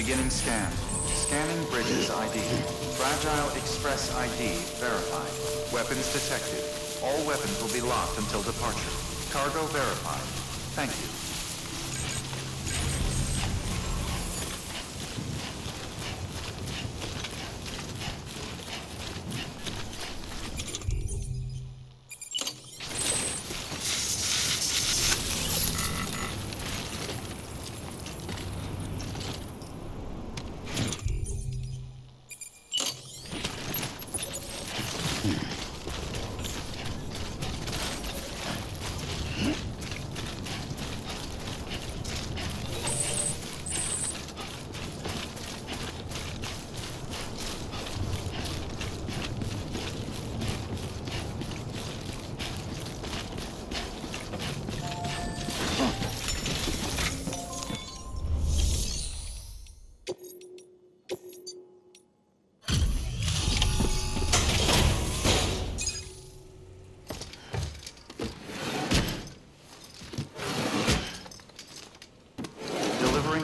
Beginning scan. Scanning bridges ID. Fragile Express ID verified. Weapons detected. All weapons will be locked until departure. Cargo verified. Thank you.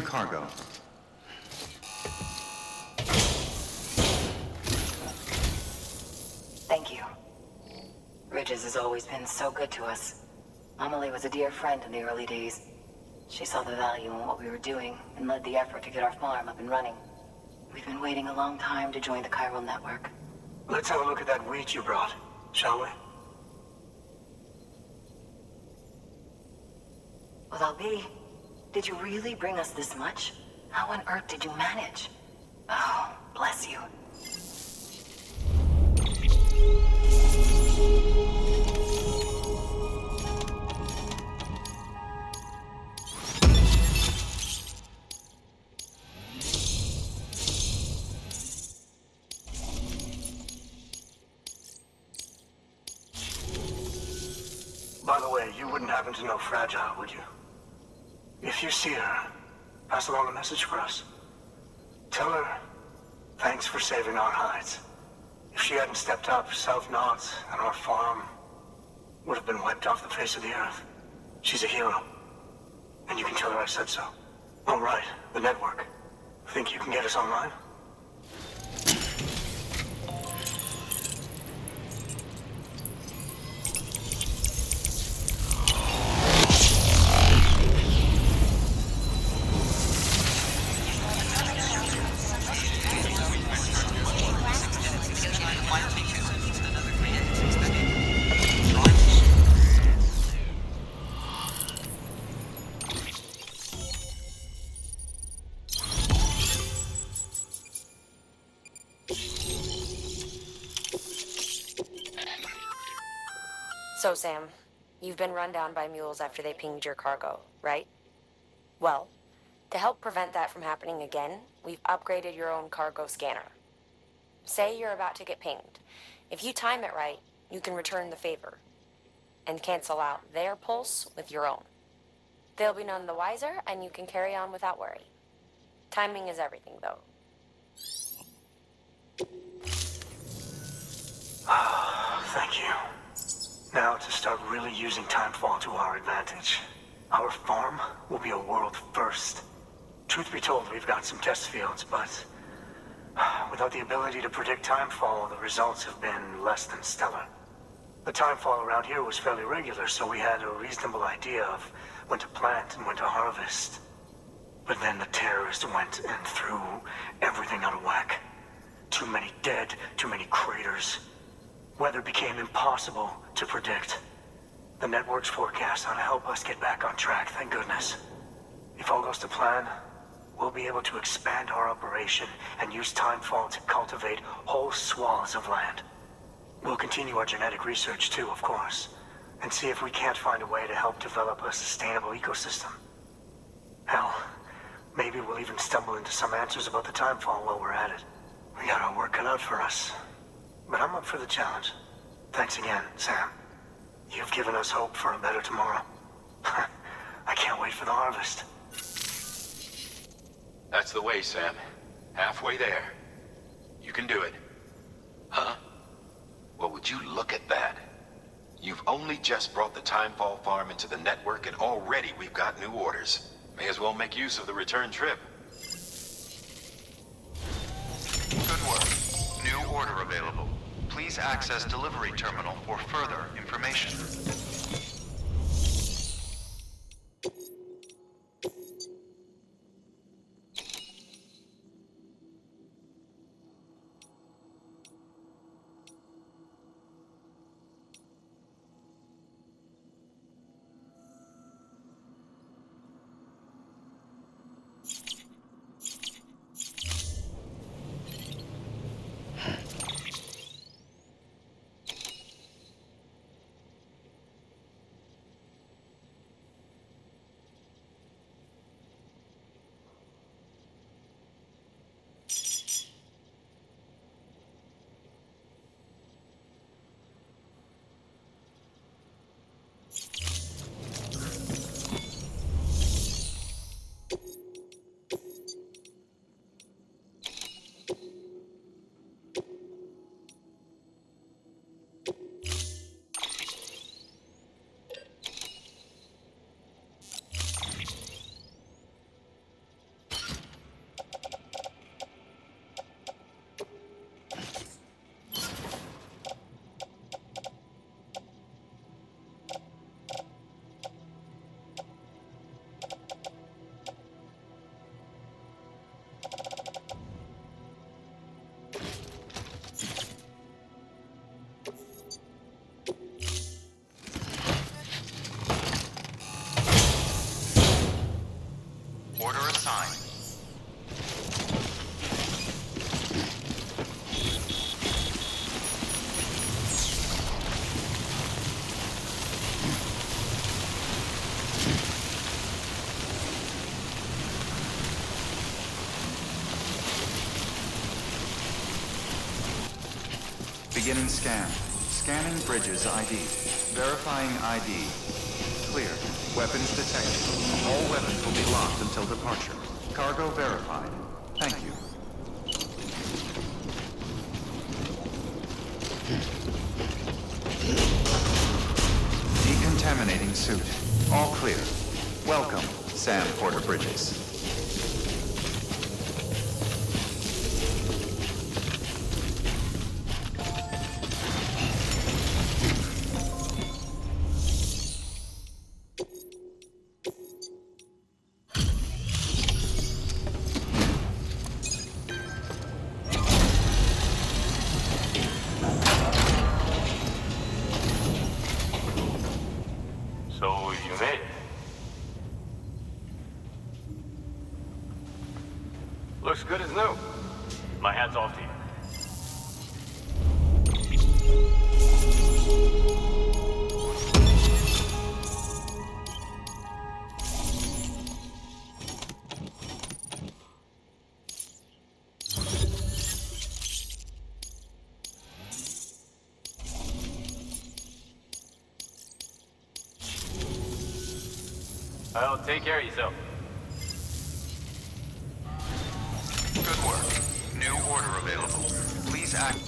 Cargo. Thank you. Ridges has always been so good to us. Amelie was a dear friend in the early days. She saw the value in what we were doing and led the effort to get our farm up and running. We've been waiting a long time to join the chiral network. Let's have a look at that wheat you brought, shall we? Well, I'll be. Did you really bring us this much? How on earth did you manage? Oh, bless you. By the way, you wouldn't happen to know Fragile, would you? If you see her, pass along a message for us. Tell her, thanks for saving our hides. If she hadn't stepped up, South Knots and our farm would have been wiped off the face of the earth. She's a hero. And you can tell her I said so. All right, the network. Think you can get us online? So, Sam, you've been run down by mules after they pinged your cargo, right? Well, to help prevent that from happening again, we've upgraded your own cargo scanner. Say you're about to get pinged. If you time it right, you can return the favor and cancel out their pulse with your own. They'll be none the wiser, and you can carry on without worry. Timing is everything, though. Thank you. Now to start really using timefall to our advantage. Our farm will be a world first. Truth be told, we've got some test fields, but without the ability to predict timefall, the results have been less than stellar. The timefall around here was fairly regular, so we had a reasonable idea of when to plant and when to harvest. But then the terrorists went and threw everything out of whack. Too many dead, too many craters. Weather became impossible to predict. The network's forecast ought to help us get back on track, thank goodness. If all goes to plan, we'll be able to expand our operation and use timefall to cultivate whole swaths of land. We'll continue our genetic research too, of course, and see if we can't find a way to help develop a sustainable ecosystem. Hell, maybe we'll even stumble into some answers about the timefall while we're at it. We got our work cut out for us. But I'm up for the challenge. Thanks again, Sam. You've given us hope for a better tomorrow. I can't wait for the harvest. That's the way, Sam. Halfway there. You can do it. Huh? Well, would you look at that? You've only just brought the Timefall farm into the network, and already we've got new orders. May as well make use of the return trip. order available. Please access delivery terminal for further information. Order assigned. Beginning scan. Scanning bridges ID. Verifying ID. Clear. Weapons detected. All weapons will be locked until departure. Cargo verified. Thank you. Decontaminating suit. All clear. Welcome, Sam Porter Bridges. So you made it. Looks good as new. My hat's off to you. Well, take care of yourself. Good work. New order available. Please act.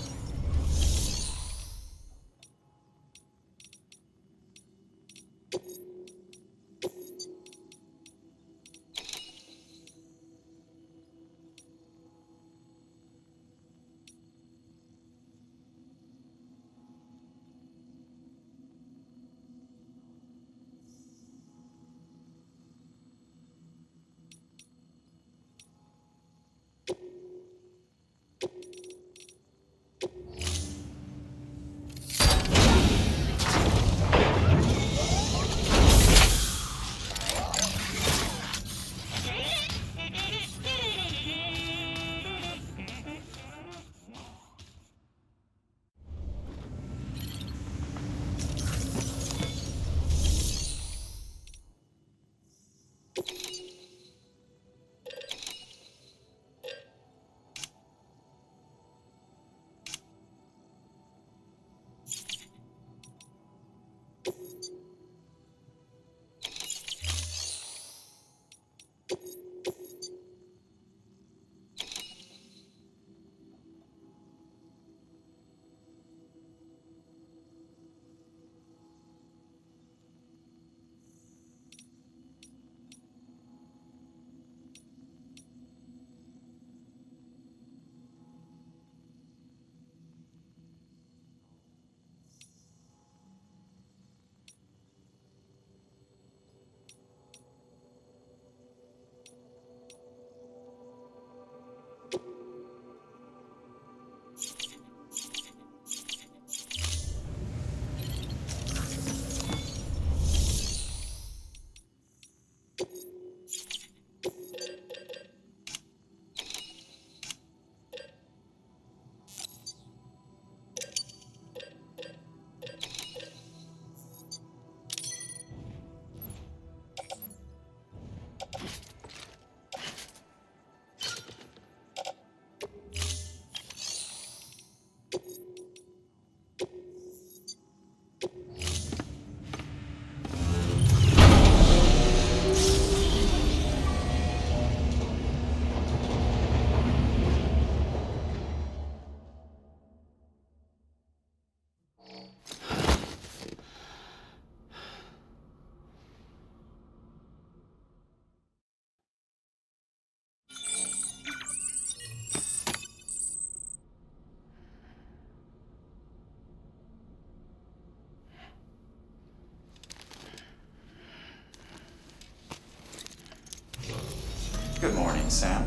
Good morning, Sam.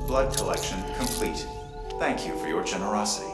Blood collection complete. Thank you for your generosity.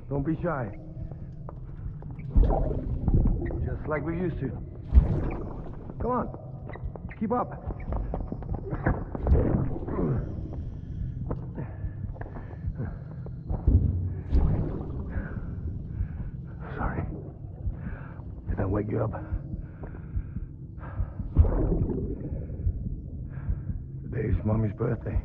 Don't be shy. Just like we used to. Come on. Keep up. Sorry. Did I wake you up? Today's Mommy's birthday.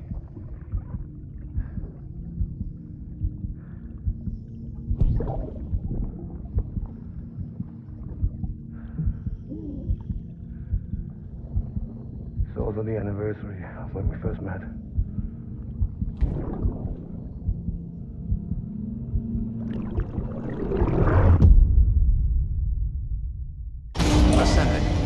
It's also the anniversary of when we first met. Ascending.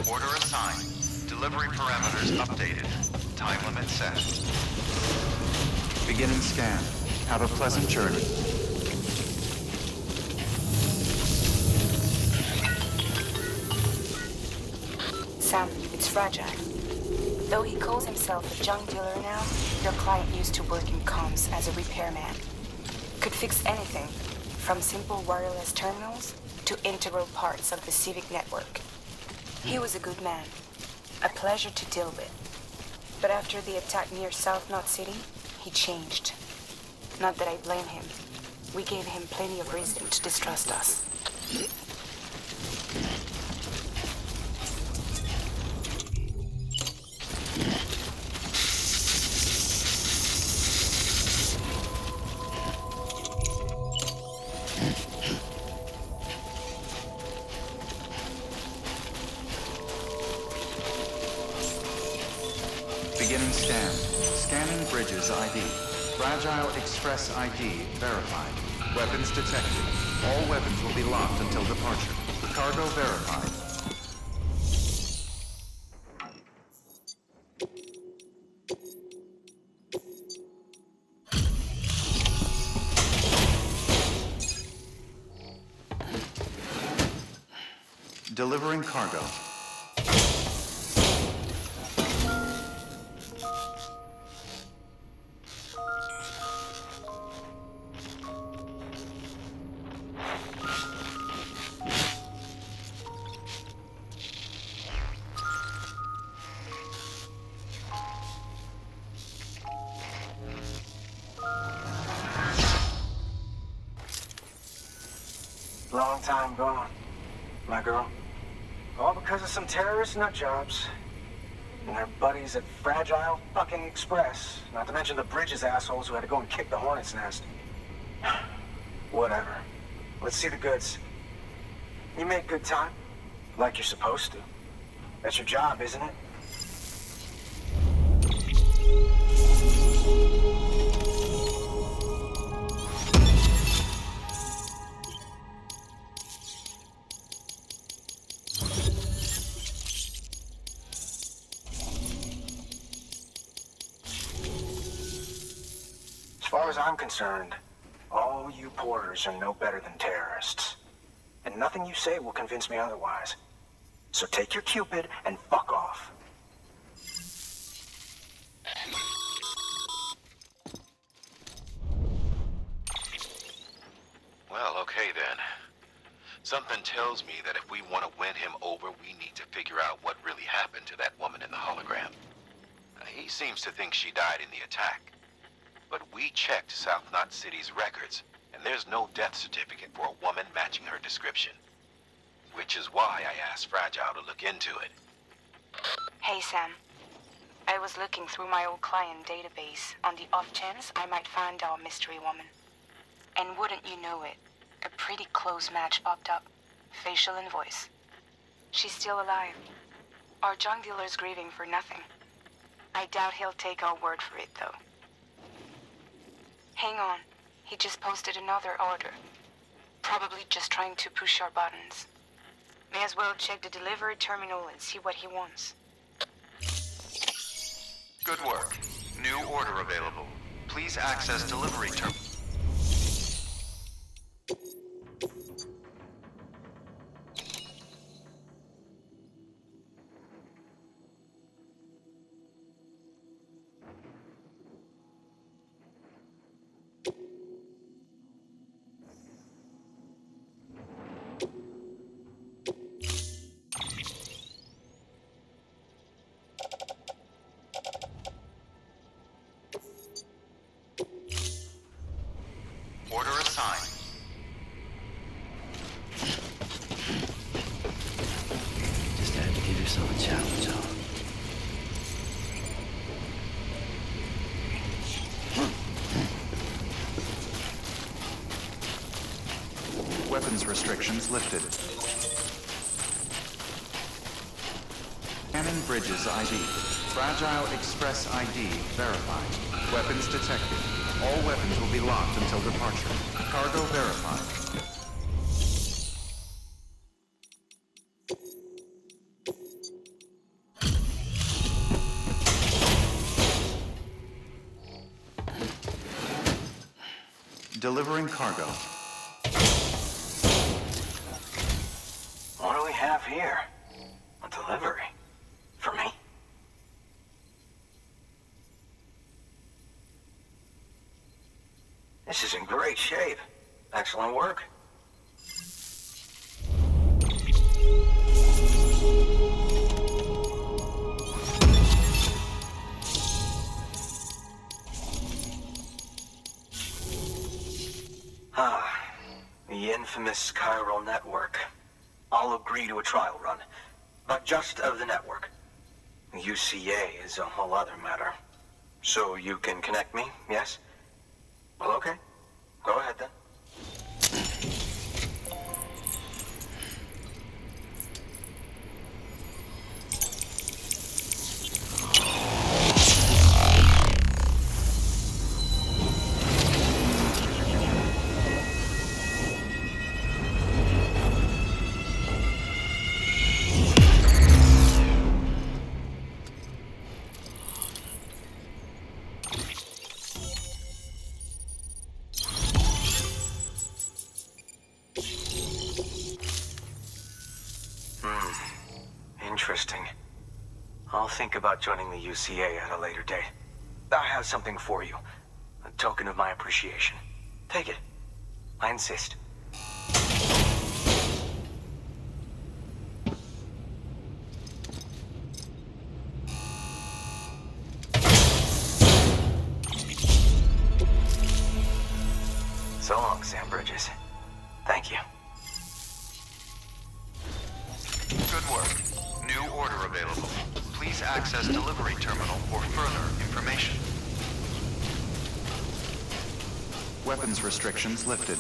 Order assigned. Delivery parameters updated. Time limit set. Beginning scan. Have a pleasant journey. Sam, it's Fragile. Though he calls himself a junk dealer now, your client used to work in comms as a repairman. Could fix anything, from simple wireless terminals to integral parts of the civic network. He was a good man, a pleasure to deal with. But after the attack near South Knot City, he changed. Not that I blame him. We gave him plenty of reason to distrust us. Beginning scan. Scanning bridges ID. Fragile Express ID verified. Weapons detected. All weapons will be locked until departure. Cargo verified. Delivering cargo. Long time gone, my girl. All because of some terrorist nutjobs. And their buddies at Fragile fucking Express. Not to mention the Bridges assholes who had to go and kick the hornet's nest. Whatever. Let's see the goods. You make good time. Like you're supposed to. That's your job, isn't it? As far as I'm concerned, all you porters are no better than terrorists. And nothing you say will convince me otherwise. So take your Cupid and fuck off. Well, okay then. Something tells me that if we want to win him over, we need to figure out what really happened to that woman in the hologram. He seems to think she died in the attack. But we checked South Knot City's records, and there's no death certificate for a woman matching her description. Which is why I asked Fragile to look into it. Hey, Sam. I was looking through my old client database on the off chance I might find our mystery woman. And wouldn't you know it, a pretty close match popped up. Facial and voice. She's still alive. Our junk dealer's grieving for nothing. I doubt he'll take our word for it, though. Hang on. He just posted another order. Probably just trying to push our buttons. May as well check the delivery terminal and see what he wants. Good work. New order available. Please access delivery terminal. Order assigned. Just had to give yourself a challenge, huh? Weapons restrictions lifted. Scanning Bridges ID. Fragile Express ID verified. Weapons detected. All weapons will be locked until departure. Cargo verified. Delivering cargo. What do we have here? A delivery? For me? This is in great shape. Excellent work. The infamous chiral network. I'll agree to a trial run, but just of the network. UCA is a whole other matter. So you can connect me, yes? Well, okay. Go ahead then. think about joining the UCA at a later date. I have something for you. A token of my appreciation. Take it. I insist. So long, Sam Bridges. Thank you. Good work. New order available. Please access delivery terminal for further information. Weapons restrictions lifted.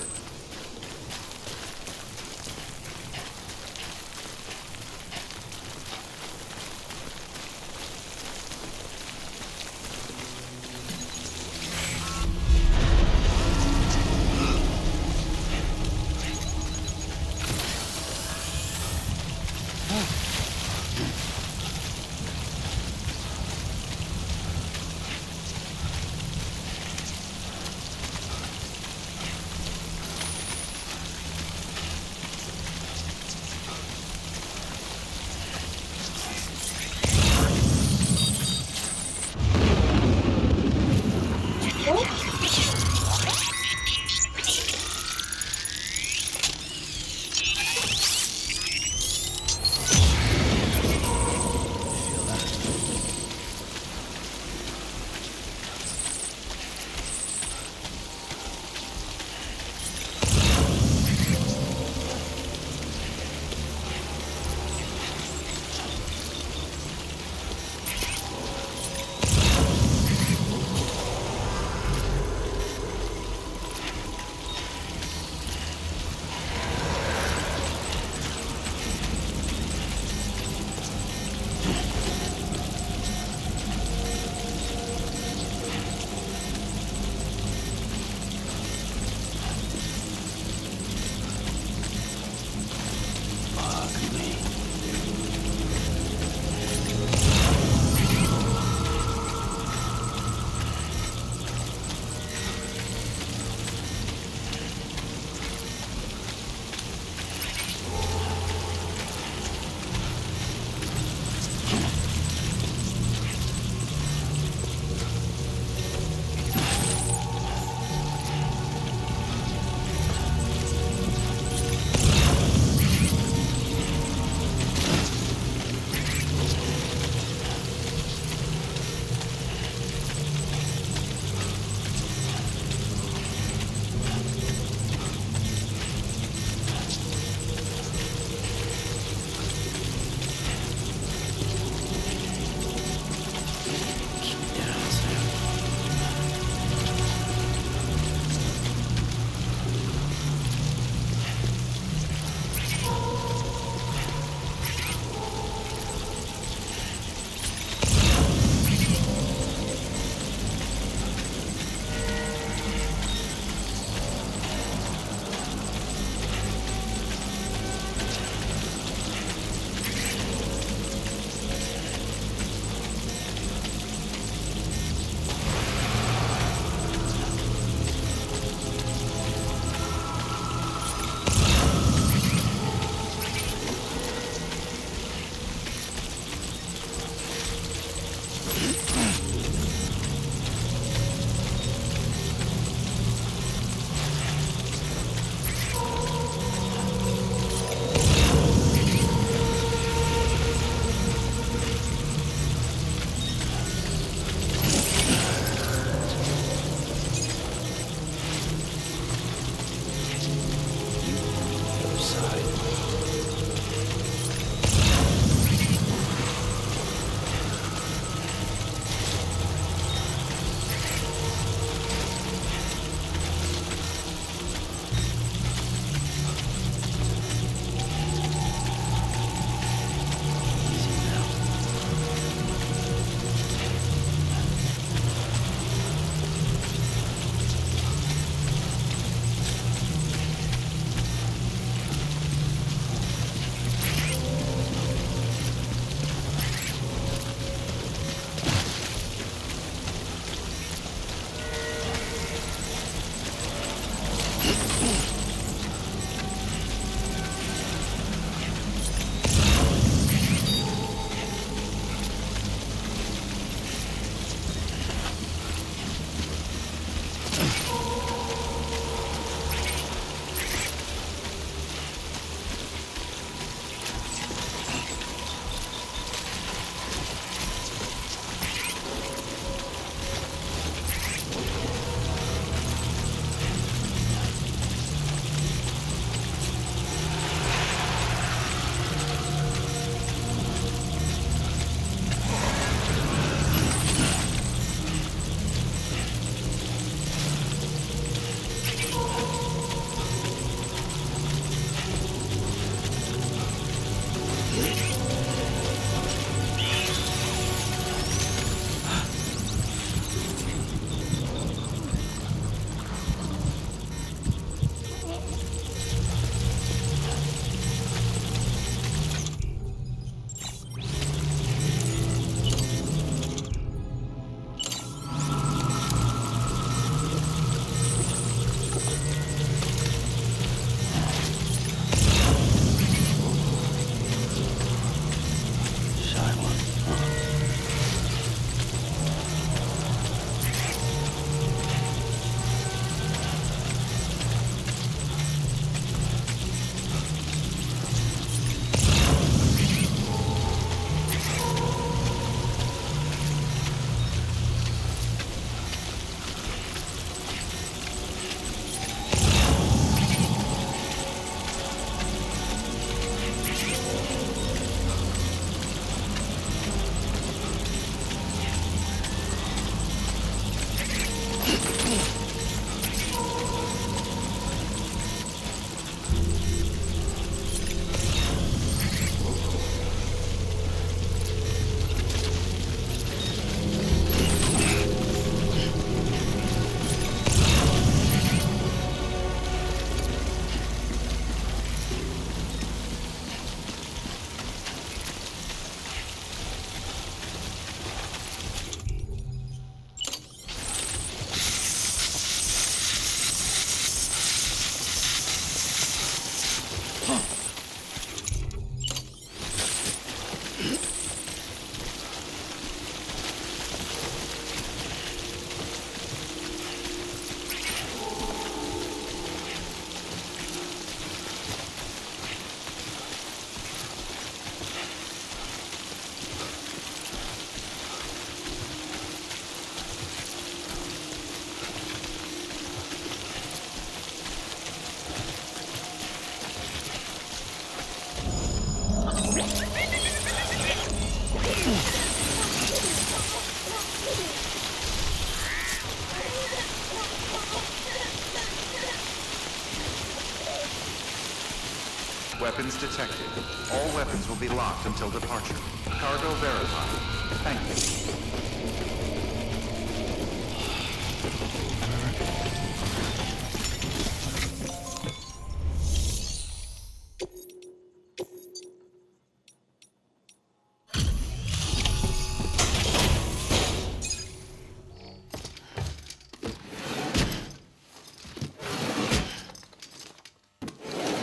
Weapons detected. All weapons will be locked until departure. Cargo verified. Thank you.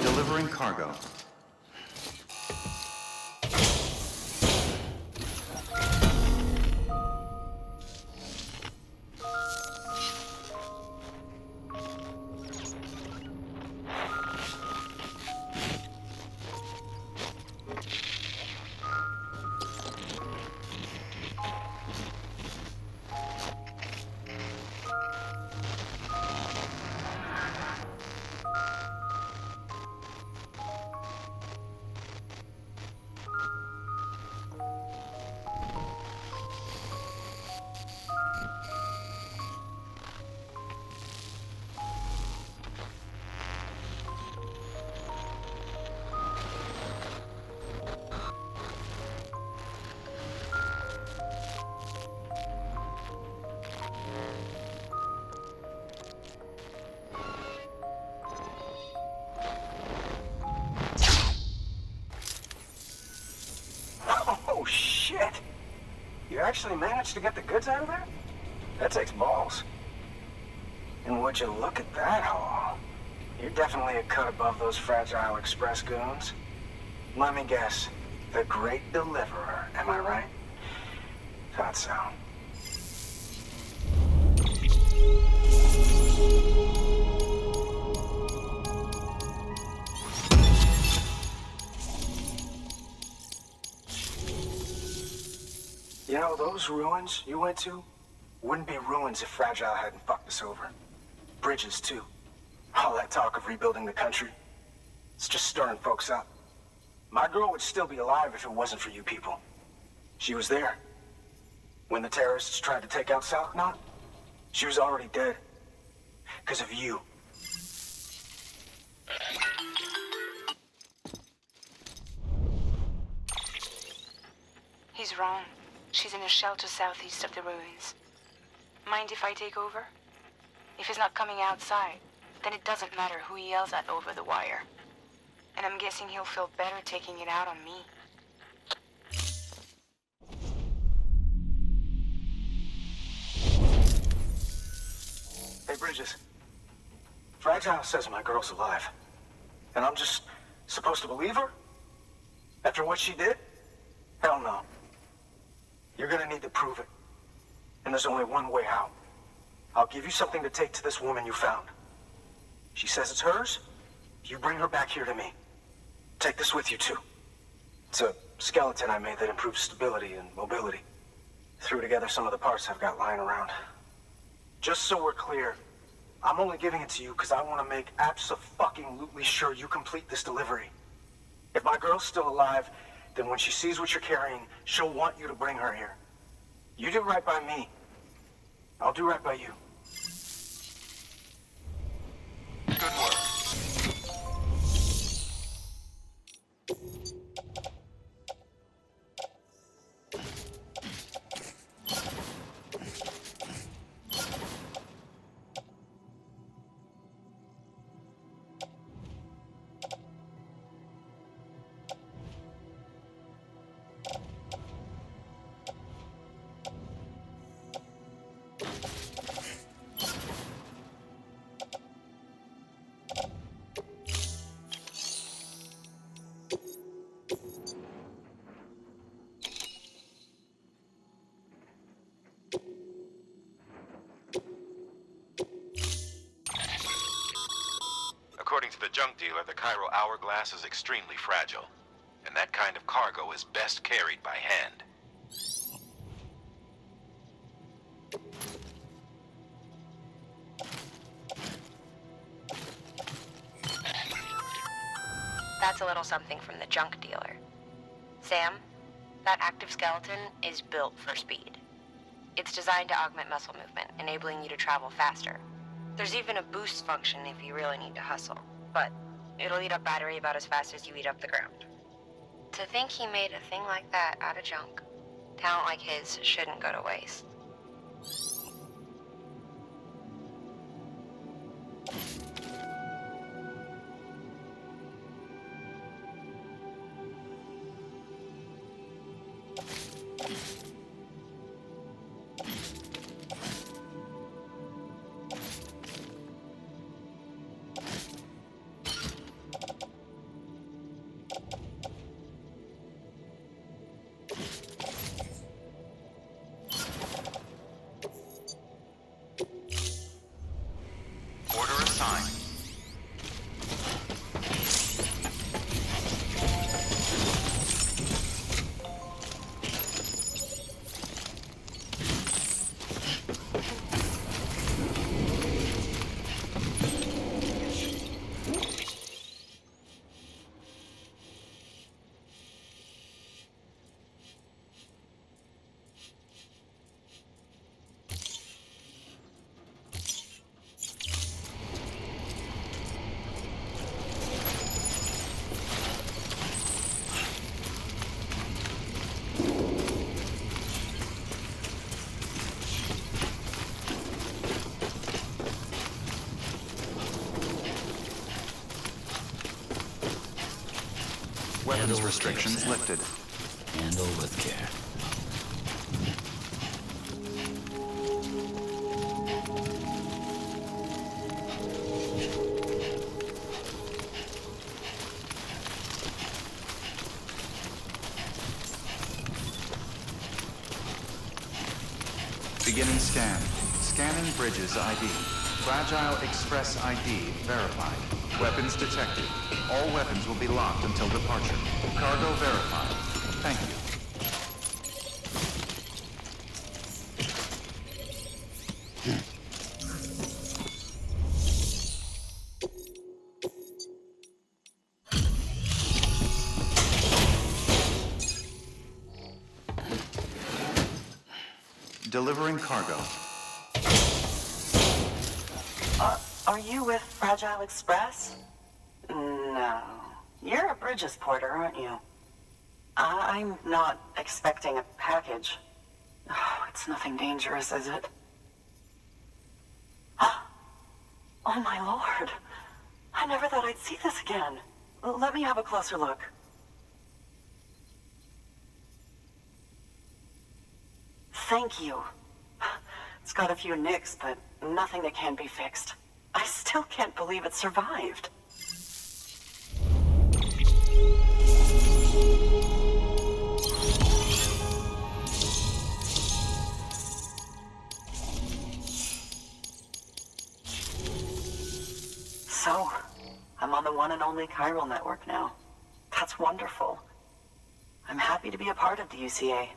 Delivering cargo. Oh, shit! You actually managed to get the goods out of there? That takes balls. And would you look at that haul? You're definitely a cut above those fragile express goons. Let me guess. The Great Deliverer, am I right? Thought so. You know, those ruins you went to wouldn't be ruins if Fragile hadn't fucked us over. Bridges, too. All that talk of rebuilding the country, it's just stirring folks up. My girl would still be alive if it wasn't for you people. She was there. When the terrorists tried to take out South Knot, she was already dead. Because of you. He's wrong. She's in a shelter southeast of the ruins. Mind if I take over? If he's not coming outside, then it doesn't matter who he yells at over the wire. And I'm guessing he'll feel better taking it out on me. Hey, Bridges. Fragile says my girl's alive. And I'm just supposed to believe her? After what she did? Hell no. You're gonna need to prove it. And there's only one way out. I'll give you something to take to this woman you found. She says it's hers. You bring her back here to me. Take this with you, too. It's a skeleton I made that improves stability and mobility. Threw together some of the parts I've got lying around. Just so we're clear, I'm only giving it to you because I want to make abso-fucking-lutely sure you complete this delivery. If my girl's still alive, then when she sees what you're carrying, she'll want you to bring her here. You do right by me. I'll do right by you. Good work. According to the junk dealer, the Chiral hourglass is extremely fragile, and that kind of cargo is best carried by hand. That's a little something from the junk dealer. Sam, that active skeleton is built for speed. It's designed to augment muscle movement, enabling you to travel faster. There's even a boost function if you really need to hustle. But It'll eat up battery about as fast as you eat up the ground. To think he made a thing like that out of junk. Talent like his shouldn't go to waste. Order assigned. Weapons restrictions lifted. Handle with care. Beginning scan. Scanning bridges ID. Fragile Express ID verified. Weapons detected. All weapons will be locked until departure. Cargo verified. Thank you. Delivering cargo. Are you with Fragile Express? No. You're a Bridges porter, aren't you? I'm not expecting a package. Oh, it's nothing dangerous, is it? Oh my lord. I never thought I'd see this again. Let me have a closer look. Thank you. It's got a few nicks, but nothing that can't be fixed. I still can't believe it survived. So, I'm on the one and only chiral network now. That's wonderful. I'm happy to be a part of the UCA.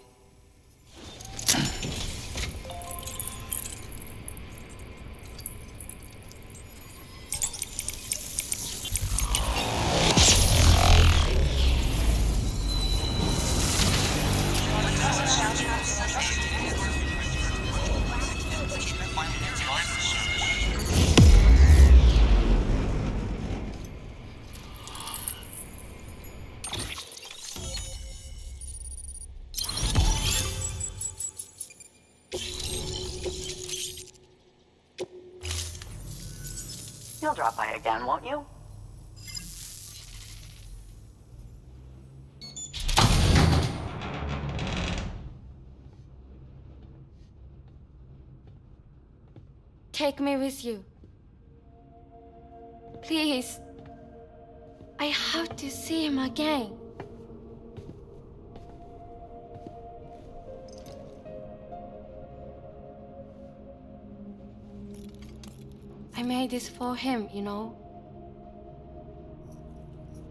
You'll drop by again, won't you? Take me with you. Please. I have to see him again. I made this for him, you know.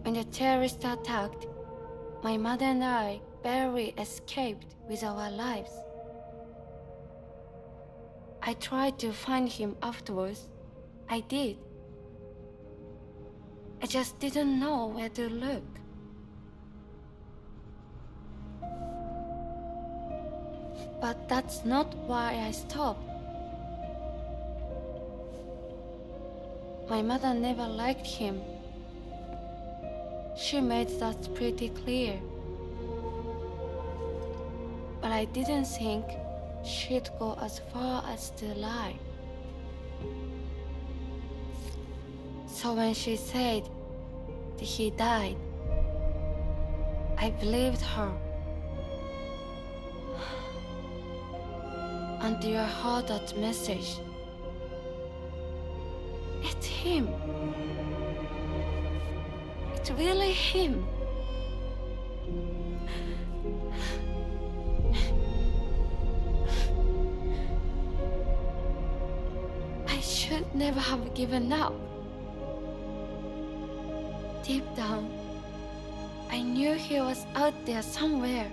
When the terrorists attacked, my mother and I barely escaped with our lives. I tried to find him afterwards. I did. I just didn't know where to look. But that's not why I stopped. My mother never liked him. She made that pretty clear. But I didn't think she'd go as far as to lie. So when she said that he died, I believed her. Until I heard that message. It's him. It's really him. I should never have given up. Deep down, I knew he was out there somewhere.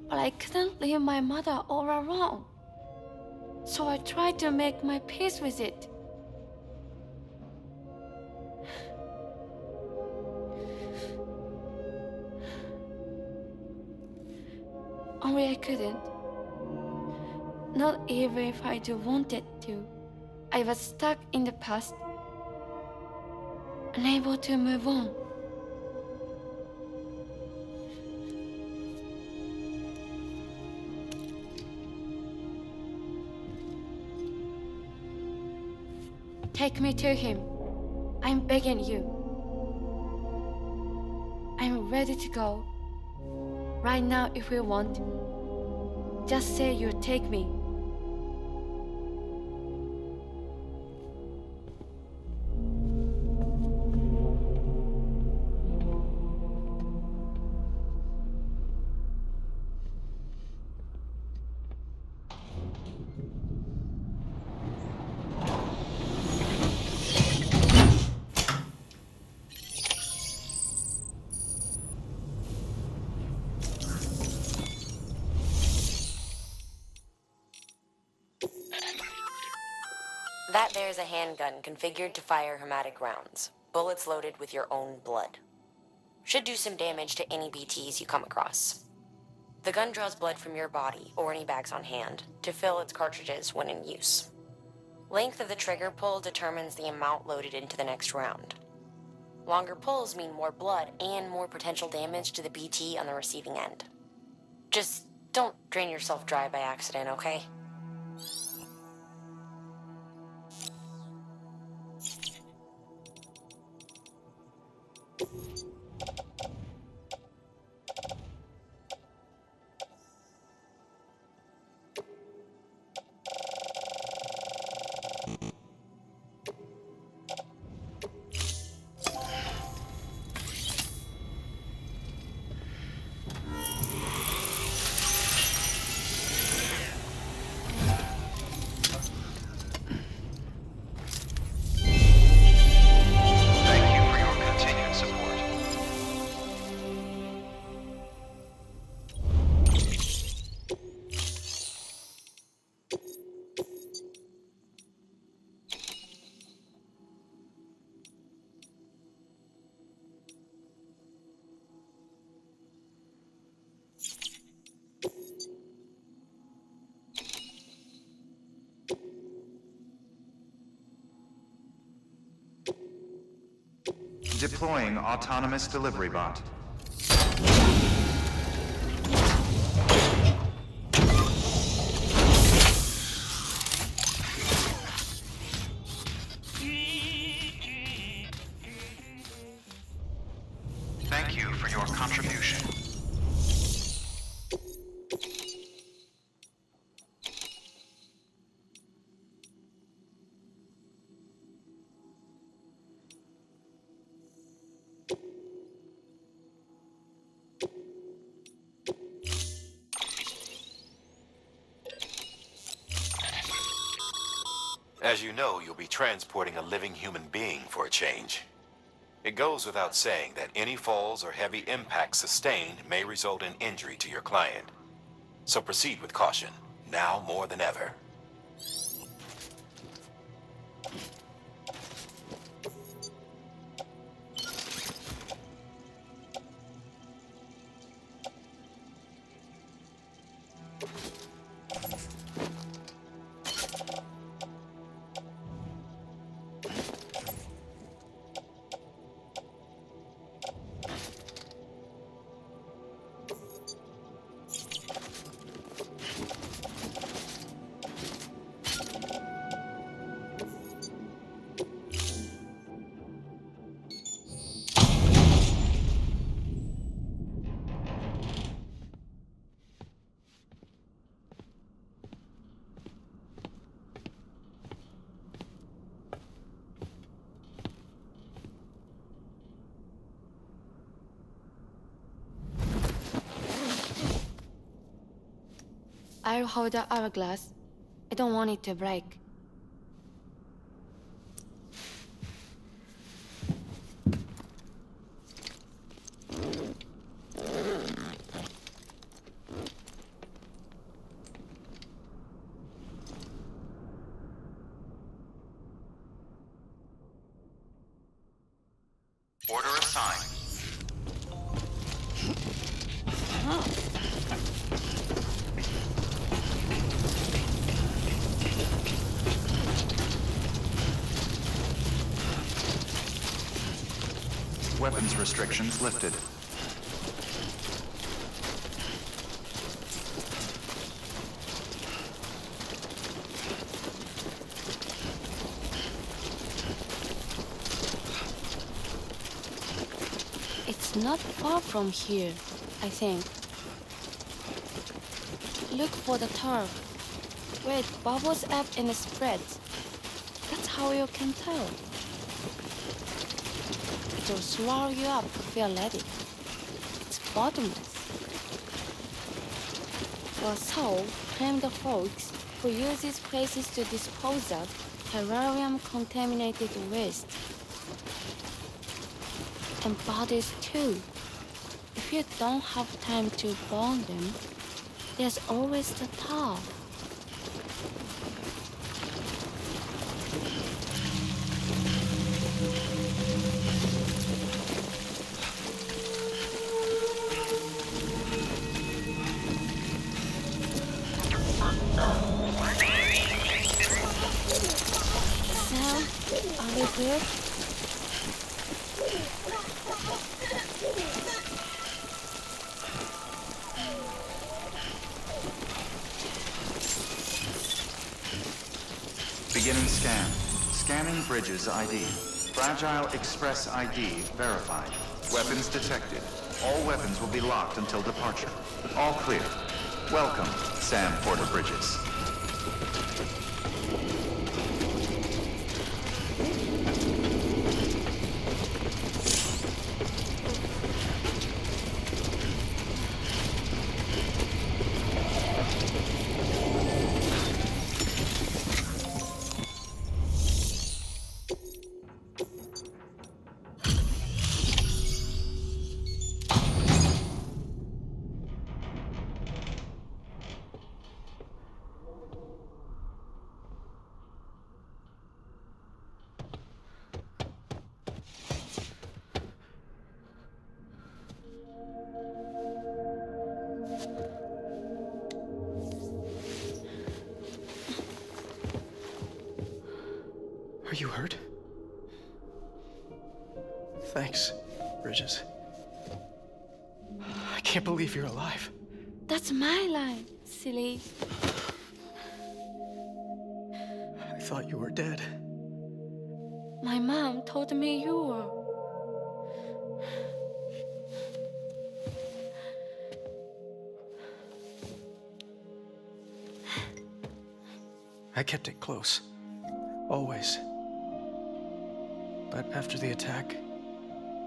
But I couldn't leave my mother all alone. So I tried to make my peace with it. Only I couldn't. Not even if I do wanted to. I was stuck in the past, unable to move on. Take me to him. I'm begging you. I'm ready to go. Right now if you want. Just say you'll take me. That there's a handgun configured to fire hematic rounds, bullets loaded with your own blood. Should do some damage to any BTs you come across. The gun draws blood from your body, or any bags on hand, to fill its cartridges when in use. Length of the trigger pull determines the amount loaded into the next round. Longer pulls mean more blood and more potential damage to the BT on the receiving end. Just don't drain yourself dry by accident, okay? Thank you for your continued support. Deploying autonomous delivery bot. Thank you for your contribution. As you know, you'll be transporting a living human being for a change. It goes without saying that any falls or heavy impacts sustained may result in injury to your client. So proceed with caution, now more than ever. I'll hold the hourglass. I don't want it to break. Order assigned. Weapons restrictions lifted. It's not far from here, I think. Look for the turf, where it bubbles up and spreads. That's how you can tell. It will swallow you up if you're ready. It's bottomless. Or so claim the folks who use these places to dispose of terrarium-contaminated waste. And bodies too. If you don't have time to burn them, there's always the tar. Sam, are we good? Beginning scan. Scanning Bridges ID. Fragile Express ID verified. Weapons detected. All weapons will be locked until departure. All clear. Welcome, Sam Porter Bridges. Are you hurt? Thanks, Bridges. I can't believe you're alive. That's my line, silly. I thought you were dead. My mom told me you were. I kept it close. Always. But after the attack,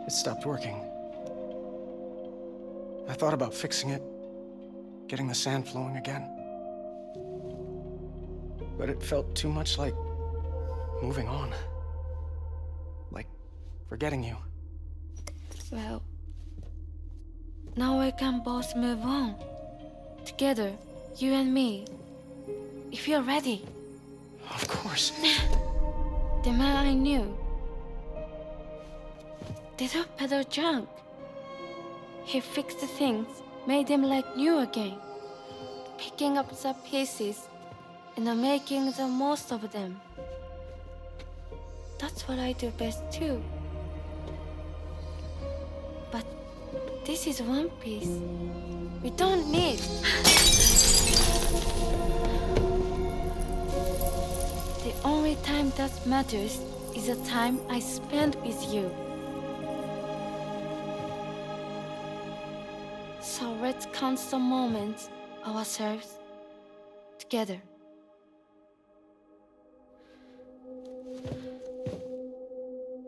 it stopped working. I thought about fixing it, getting the sand flowing again. But it felt too much like moving on. Like forgetting you. Well, now we can both move on. Together, you and me. If you're ready. Of course. The man I knew. They don't peddle junk. He fixed the things, made them like new again. Picking up the pieces and making the most of them. That's what I do best too. But this is one piece. We don't need. The only time that matters is the time I spend with you. So let's count some moments ourselves together.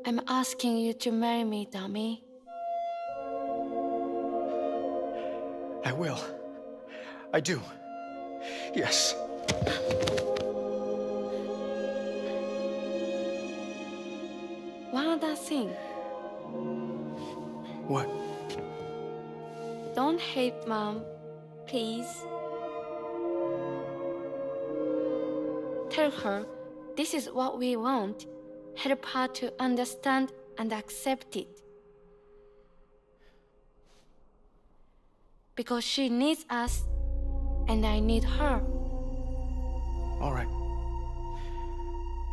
I'm asking you to marry me, dummy. I will. I do. Yes. One other thing. What? Don't hate Mom, please. Tell her this is what we want. Help her to understand and accept it. Because she needs us, and I need her. All right.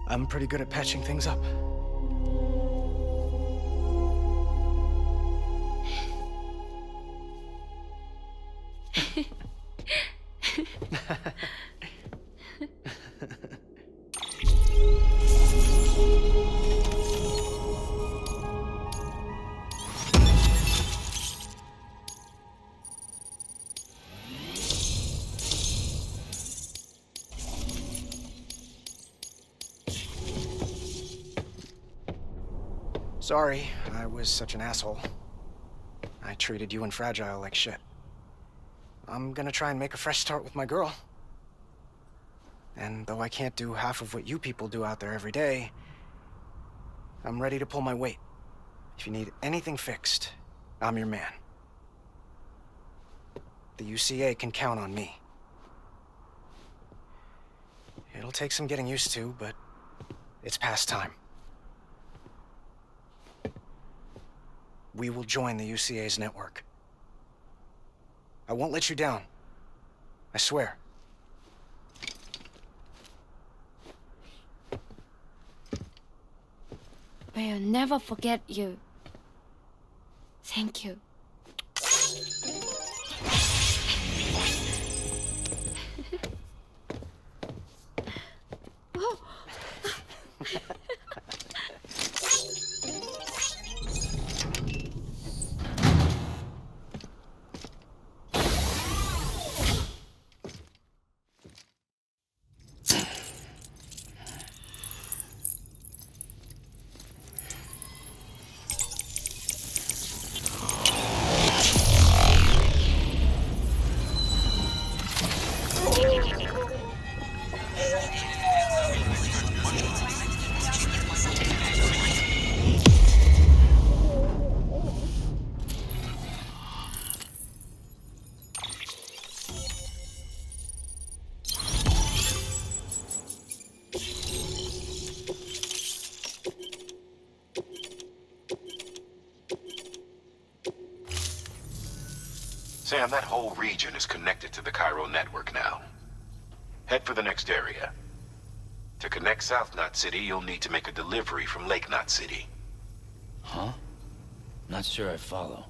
I'm pretty good at patching things up. Sorry, I was such an asshole. I treated you and Fragile like shit. I'm gonna try and make a fresh start with my girl. And though I can't do half of what you people do out there every day, I'm ready to pull my weight. If you need anything fixed, I'm your man. The UCA can count on me. It'll take some getting used to, but it's past time. We will join the UCA's network. I won't let you down. I swear. We'll never forget you. Thank you. Sam, that whole region is connected to the Cairo network now. Head for the next area. To connect South Knot City, you'll need to make a delivery from Lake Knot City. Huh? Not sure I follow.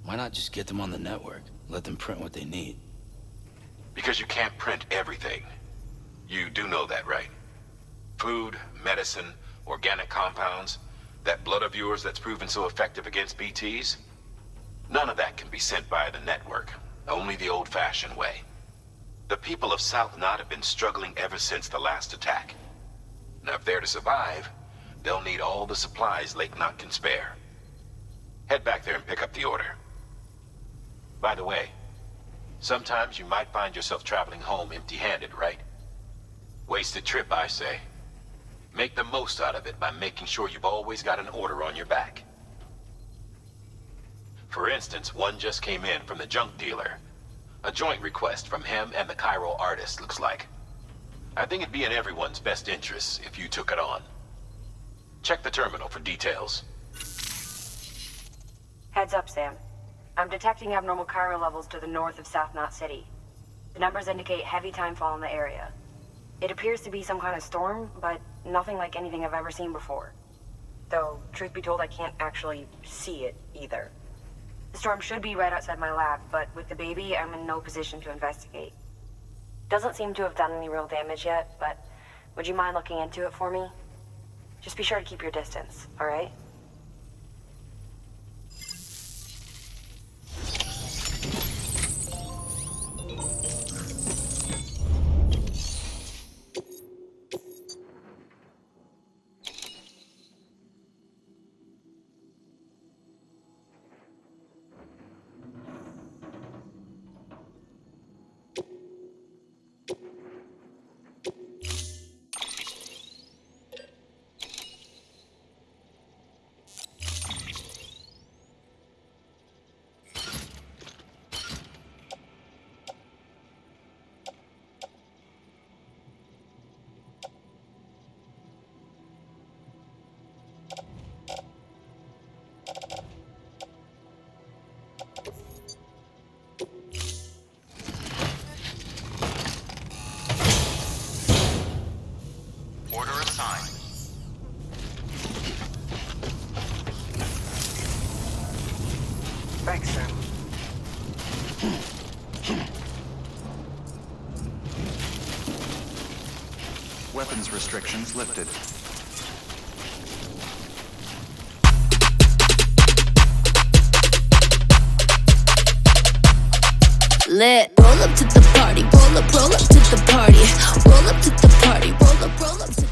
Why not just get them on the network? Let them print what they need. Because you can't print everything. You do know that, right? Food, medicine, organic compounds, that blood of yours that's proven so effective against BTs? None of that can be sent via the network. Only the old-fashioned way. The people of South Knot have been struggling ever since the last attack. Now, if they're to survive, they'll need all the supplies Lake Knot can spare. Head back there and pick up the order. By the way, sometimes you might find yourself traveling home empty-handed, right? Wasted trip, I say. Make the most out of it by making sure you've always got an order on your back. For instance, one just came in from the junk dealer. A joint request from him and the Cairo artist, looks like. I think it'd be in everyone's best interest if you took it on. Check the terminal for details. Heads up, Sam. I'm detecting abnormal Cairo levels to the north of South Knot City. The numbers indicate heavy timefall in the area. It appears to be some kind of storm, but nothing like anything I've ever seen before. Though, truth be told, I can't actually see it either. The storm should be right outside my lab, but with the baby, I'm in no position to investigate. Doesn't seem to have done any real damage yet, but would you mind looking into it for me? Just be sure to keep your distance, all right? Thanks, Sam. Weapons restrictions lifted. Lit. Roll up to the party, roll up to the party, roll up to the party, roll up to the